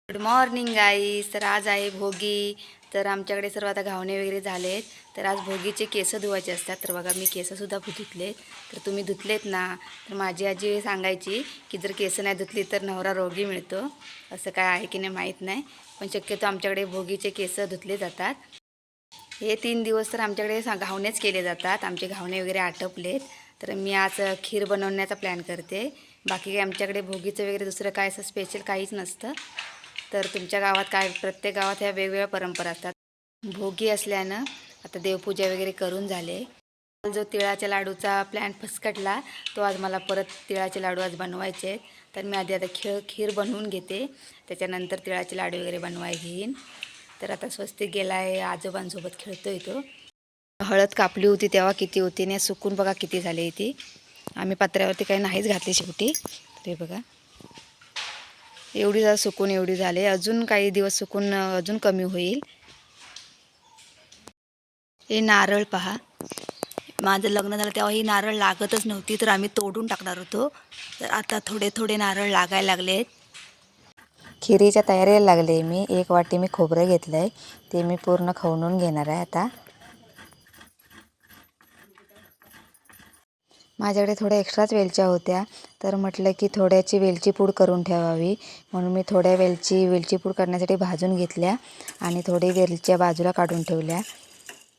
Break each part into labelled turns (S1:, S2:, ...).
S1: Good morning गाईस. तर आज आहे भोगी. तर आमच्याकडे सर्व आता घावणे वगैरे झालेत. तर आज भोगीचे केस धुवायचे असतात. तर बघा मी केससुद्धा धुतलेत. तर तुम्ही धुतलेत ना. तर माझी आजी सांगायची की जर केस नाही धुतली तर नवरा रोगी मिळतो. असं काय आहे की नाही माहीत नाही, पण शक्यतो आमच्याकडे भोगीचे केस धुतले जातात. हे 3 दिवस तर आमच्याकडे घावणेच केले जातात. आमचे घावणे वगैरे आटपलेत. तर मी आज खीर बनवण्याचा प्लॅन करते. बाकी काही आमच्याकडे भोगीचं वगैरे दुसरं काय असं स्पेशल काहीच नसतं. तर तुमच्या गावात काय, प्रत्येक गावात ह्या वेगवेगळ्या परंपरा असतात. भोगी असल्यानं आता देवपूजा वगैरे करून झाले. जो तिळाच्या लाडूचा प्लॅन फसकटला, तो आज मला परत तिळाचे लाडू आज बनवायचे आहेत. तर मी आधी आता खीर बनवून घेते, त्याच्यानंतर तिळाचे लाडू वगैरे बनवाय घेईन. तर आता स्वस्तिक गेला आहे, आजोबांसोबत खेळतोय तो. हळद कापली होती तेव्हा किती होती आणि सुकून बघा किती झाली ती. आम्ही पत्र्यावरती काही नाहीच घातली शेवटी. तर हे बघा एवढी जरा सुकून एवढी झाले. अजून काही दिवस सुकून अजून कमी होईल. हे नारळ पहा, माझं लग्न झालं तेव्हा ही नारळ लागतच नव्हती, तर आम्ही तोडून टाकणार होतो. तर आता थोडे थोडे नारळ लागायला लागलेत. खिरीच्या तयारीला लागले. मी 1 वाटी खोबरं घेतलं आहे, ते मी पूर्ण खवणून घेणार आहे आता. माझ्याकडे थोड्या एक्स्ट्राच वेलच्या होत्या, तर म्हटलं की थोड्याची वेलची पूड करून ठेवावी, म्हणून मी थोड्या वेलची पूड करण्यासाठी भाजून घेतल्या आणि थोडी वेलच्या बाजूला काढून ठेवल्या.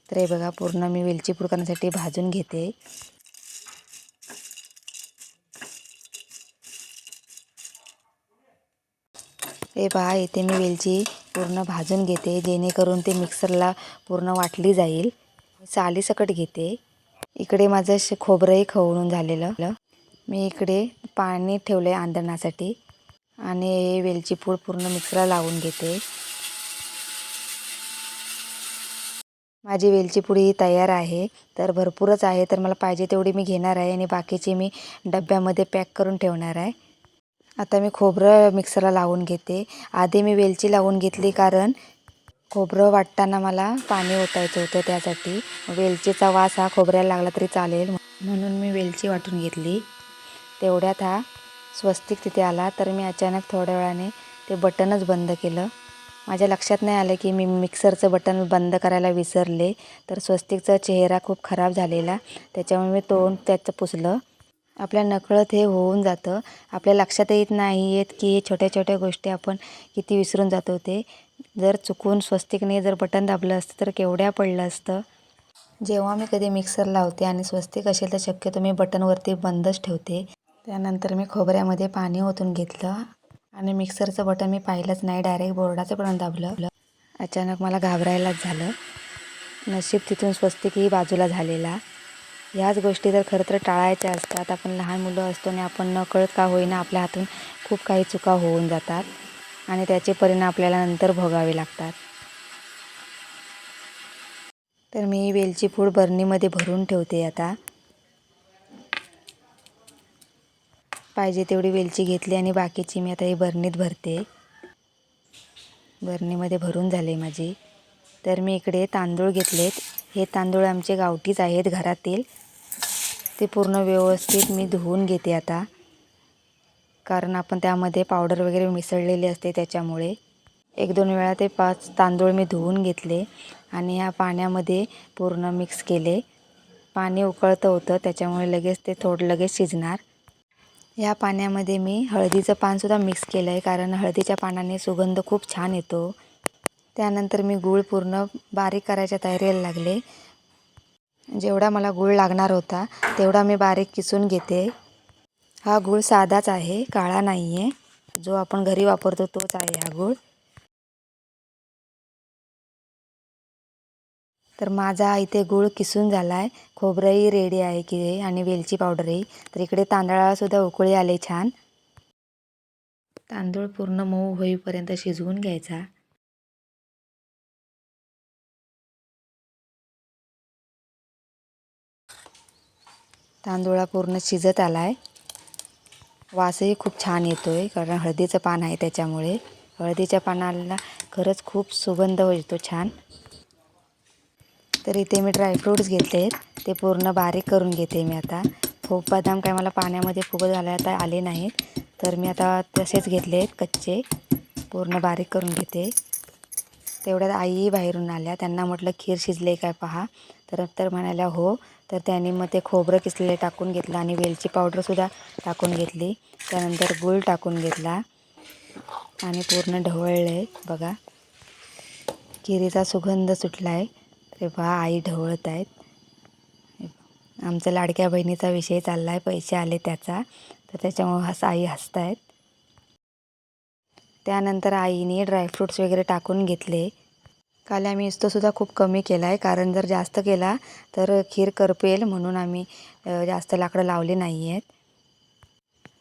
S1: तर हे बघा पूर्ण मी वेलची पूड करण्यासाठी भाजून घेते. हे पहा इथे मी वेलची पूर्ण भाजून घेते, जेणेकरून ते मिक्सरला पूर्ण वाटली जाईल. सालीसकट घेते. इकडे माझं खोबरंही खवणून झालेलं. मी इकडे पाणी ठेवलं आहे आंदणासाठी आणि वेलची पूड पूर्ण मिक्सरला लावून घेते. माझी वेलची पूड ही तयार आहे. तर भरपूरच आहे, तर मला पाहिजे तेवढी मी घेणार आहे आणि बाकीची मी डब्यामध्ये पॅक करून ठेवणार आहे. आता मी खोबरं मिक्सरला लावून घेते. आधी मी वेलची लावून घेतली, कारण खोबरं वाटताना मला पाणी ओतायचं होतं, त्यासाठी वेलचीचा वास हा खोबऱ्याला लागला तरी चालेल म्हणून मी वेलची वाटून घेतली. तेवढ्यात हा स्वस्तिक तिथे आला. तर मी अचानक थोड्या वेळाने ते बटनच बंद केलं. माझ्या लक्षात नाही आलं की मी मिक्सरचं बटन बंद करायला विसरले. तर स्वस्तिकचा चेहरा खूप खराब झालेला, त्याच्यामुळे मी तोंड त्याचं पुसलं. आपल्या नकळत हे होऊन जातं. आपल्या लक्षात येत नाही येत की हे छोट्या छोट्या गोष्टी आपण किती विसरून जातो. ते जर चुकून स्वस्तिकने जर बटन दाबलं असतं तर केवढ्या पडलं असतं. जेव्हा मी कधी मिक्सर लावते आणि स्वस्तिक असेल तर शक्यतो मी बटनवरती बंदच ठेवते. त्यानंतर मी खोबऱ्यामध्ये पाणी ओतून घेतलं आणि मिक्सरचं बटन मी पाहिलंच नाही, डायरेक्ट बोर्डाचं बटन दाबलं. अचानक मला घाबरायलाच झालं. नशीब तिथून स्वस्तिकही बाजूला झालेला. ह्याच गोष्टी तर खरं तर टाळायच्या असतात. आपण लहान मुलं असतो आणि आपण नकळत का होईना आपल्या हातून खूप काही चुका होऊन जातात आणि त्याचे परिणाम आपल्याला नंतर भोगावे लागतात. तर मी वेलची पूड बरणीमध्ये भरून ठेवते. आता पाहिजे तेवढी वेलची घेतली आणि बाकीची मी आता ही बरणीत भरते. बरणीमध्ये भरून झाले माझी. तर मी इकडे तांदूळ घेतलेत. हे तांदूळ आमचे गावठीच आहेत घरातील. ते पूर्ण व्यवस्थित मी धुवून घेते आता, कारण आपण त्यामध्ये पावडर वगैरे मिसळलेली असते, त्याच्यामुळे 1-2 वेळा ते 5 तांदूळ मी धुवून घेतले आणि ह्या पाण्यामध्ये पूर्ण मिक्स केले. पाणी उकळतं होतं, त्याच्यामुळे लगेच ते लगेच शिजणार. ह्या पाण्यामध्ये मी हळदीचं पानसुद्धा मिक्स केलं आहे, कारण हळदीच्या पानाने सुगंध खूप छान येतो. त्यानंतर मी गूळ पूर्ण बारीक करायच्या तयारीला लागले. जेवढा मला गूळ लागणार होता तेवढा मी बारीक किसून घेते. हा गूळ साधाच आहे, काळा नाही आहे. जो आपण घरी वापरतो तोच आहे हा गूळ. तर माझा इथे गूळ किसून झाला आहे. खोबरंही रेडी आहे की आणि वेलची पावडरही. तर इकडे तांदळालासुद्धा उकळी आले छान. तांदूळ पूर्ण मऊ होईपर्यंत शिजवून घ्यायचा. तांदूळा पूर्ण शिजत आला आहे. वासही खूप छान येतो आहे, कारण हळदीचं पान आहे त्याच्यामुळे. हळदीच्या पानाला खरंच खूप सुगंध येतो छान. तर इथे मी ड्रायफ्रूट्स घेतले आहेत, ते पूर्ण बारीक करून घेते मी आता. खूप बदाम काय मला पाण्यामध्ये फुगत घालता आले नाहीत, तर मी आता तसेच घेतले आहेत कच्चे. पूर्ण बारीक करून घेते. तेवढ्यात आई बाहेरून आल्या. त्यांना म्हटलं खीर शिजले काय पहा. तर म्हणाल्या हो. तर त्यांनी मग ते खोबरं किसलेले टाकून घेतलं आणि वेलची पावडरसुद्धा टाकून घेतली. त्यानंतर गूळ टाकून घेतला आणि पूर्ण ढवळले. बघा खिरीचा सुगंध सुटला आहे. ते पहा आई ढवळत आहेत. आमच्या लाडक्या बहिणीचा विषय चालला आहे, पैसे आले त्याचा, तर त्याच्यामुळे आई हसतायत. त्यानंतर आईने ड्रायफ्रूट्स वगैरे टाकून घेतले. काल्यामिरीसुद्धा खूप कमी केला आहे, कारण जर जास्त केला तर खीर करपेल म्हणून आम्ही जास्त लाकडं लावले नाही आहेत.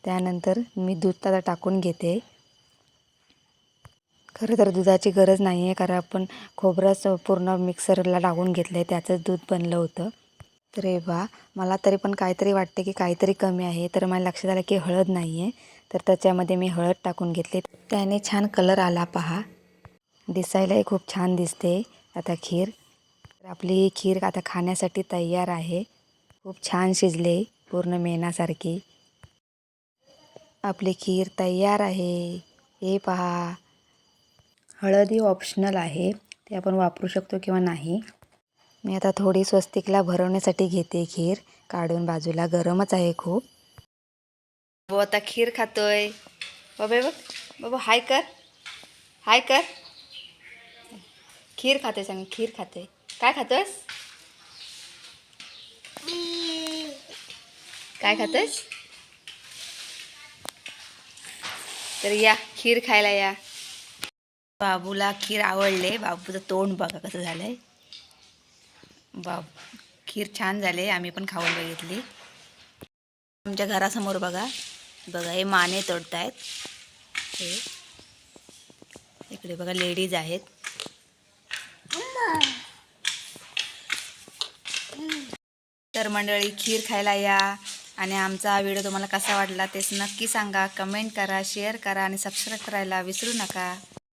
S1: त्यानंतर मी दूध आता टाकून घेते. खरं तर दुधाची गरज नाही आहे, कारण आपण खोबरंच पूर्ण मिक्सरला टाकून घेतलं आहे, त्याचंच दूध बनलं होतं. तर हे बा मला तरी पण काहीतरी वाटते की काहीतरी कमी आहे. तर मला लक्षात आलं की हळद नाही आहे, तर त्याच्यामध्ये मी हळद टाकून घेतली. त्याने छान कलर आला पहा. दिसायलाही खूप छान दिसते आता खीर. तर आपली खीर आता खाण्यासाठी तयार आहे. खूप छान शिजले, पूर्ण मेणासारखी. आपली खीर तयार आहे. हे पहा. हळद ही ऑप्शनल आहे, ते आपण वापरू शकतो किंवा नाही. मी आता थोडी स्वस्तिकला भरवण्यासाठी घेते खीर काढून बाजूला. गरमच आहे खूप. हो आता खीर खातोय. बाबा बघ बाबा, हाय कर, हाय कर. खीर खाते सांग, खीर खाते. काय खातोस? काय खातोस? तर या खीर खायला या. बाबूला खीर आवडले. बाबूचं तोंड बघा कसं झालंय. खीर छान झाले. आम्ही पण खाऊन बघितली. आमच्या घरासमोर बघा बघा हे माने तोडतायत. हे इकडे बघा लेडीज आहेत. तर मंडळी खीर खायला या. आणि आमचा हा व्हिडिओ तुम्हाला कसा वाटला ते नक्की सांगा. कमेंट करा, शेअर करा आणि सबस्क्राईब करायला विसरू नका.